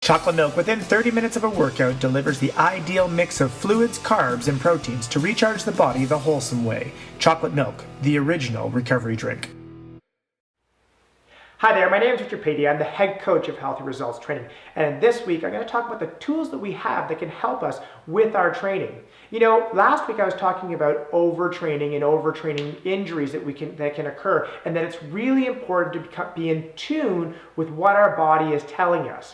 Chocolate milk within 30 minutes of a workout delivers the ideal mix of fluids, carbs, and proteins to recharge the body the wholesome way. Chocolate milk, the original recovery drink. Hi there, my name is Richard Patey. I'm the head coach of Healthy Results Training. And this week I'm going to talk about the tools that we have that can help us with our training. You know, last week I was talking about overtraining and overtraining injuries that can occur, and that it's really important to be in tune with what our body is telling us.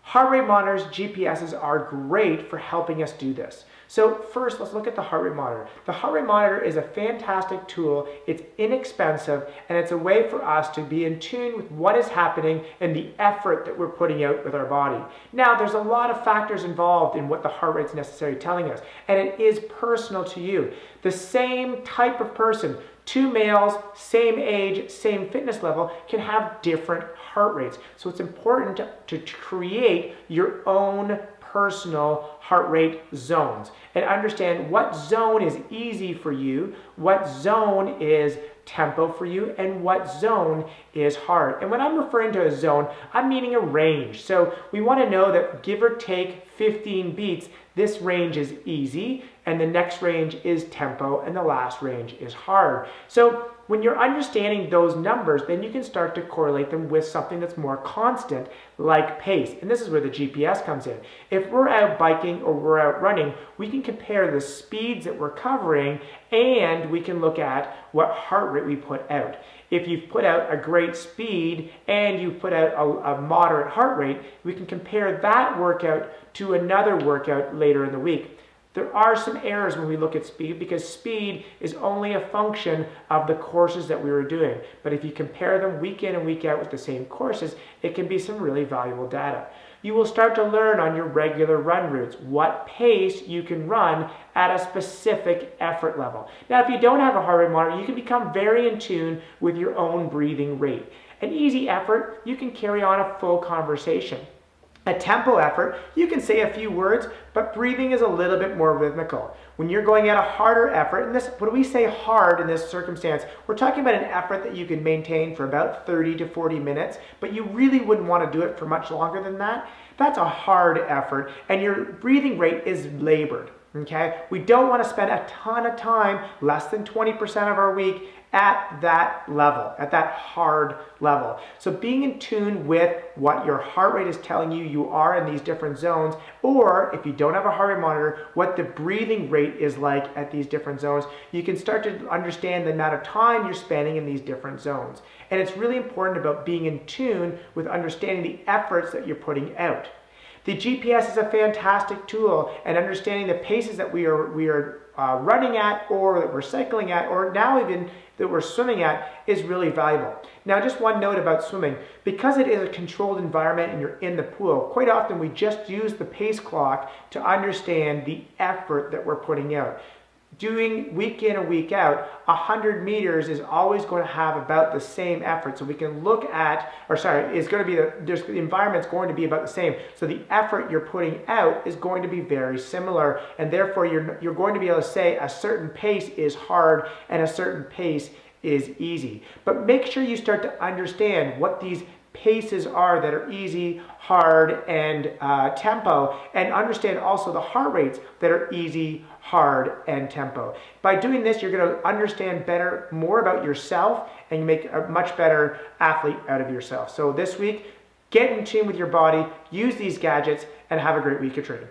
Heart rate monitors, GPSs, are great for helping us do this. So first, let's look at the heart rate monitor. The heart rate monitor is a fantastic tool. It's inexpensive, and it's a way for us to be in tune with what is happening and the effort that we're putting out with our body. Now, there's a lot of factors involved in what the heart rate's necessarily telling us, and it is personal to you. The same type of person, two males, same age, same fitness level, can have different heart rates. So it's important to create your own personal heart rate zones and understand what zone is easy for you, what zone is tempo for you, and what zone is hard. And when I'm referring to a zone, I'm meaning a range. So we want to know that give or take 15 beats, this range is easy, and the next range is tempo, and the last range is hard. So when you're understanding those numbers, then you can start to correlate them with something that's more constant, like pace. And this is where the GPS comes in. If we're out biking or we're out running, we can compare the speeds that we're covering, and we can look at what heart rate we put out. If you've put out a great speed and you've put out a moderate heart rate, we can compare that workout to another workout later in the week. There are some errors when we look at speed, because speed is only a function of the courses that we were doing. But if you compare them week in and week out with the same courses, it can be some really valuable data. You will start to learn on your regular run routes what pace you can run at a specific effort level. Now, if you don't have a heart rate monitor, you can become very in tune with your own breathing rate. An easy effort, you can carry on a full conversation. A tempo effort, you can say a few words, but breathing is a little bit more rhythmical. When you're going at a harder effort, and when we say hard in this circumstance, we're talking about an effort that you can maintain for about 30 to 40 minutes, but you really wouldn't want to do it for much longer than that. That's a hard effort, and your breathing rate is labored. Okay? We don't want to spend a ton of time, less than 20% of our week, at that level, at that hard level. So being in tune with what your heart rate is telling you you are in these different zones, or if you don't have a heart rate monitor, what the breathing rate is like at these different zones, you can start to understand the amount of time you're spending in these different zones. And it's really important about being in tune with understanding the efforts that you're putting out. The GPS is a fantastic tool, and understanding the paces that we are running at, or that we're cycling at, or now even that we're swimming at, is really valuable. Now, just one note about swimming. Because it is a controlled environment and you're in the pool, quite often we just use the pace clock to understand the effort that we're putting out. Doing week in and week out, 100 meters is always going to have about the same effort. So we can look at, the environment's going to be about the same. So the effort you're putting out is going to be very similar, and therefore you're going to be able to say a certain pace is hard and a certain pace is easy. But make sure you start to understand what these paces are that are easy, hard, and tempo, and understand also the heart rates that are easy, hard, and tempo. By doing this, you're going to understand more about yourself, and you make a much better athlete out of yourself. So this week, get in tune with your body, use these gadgets, and have a great week of training.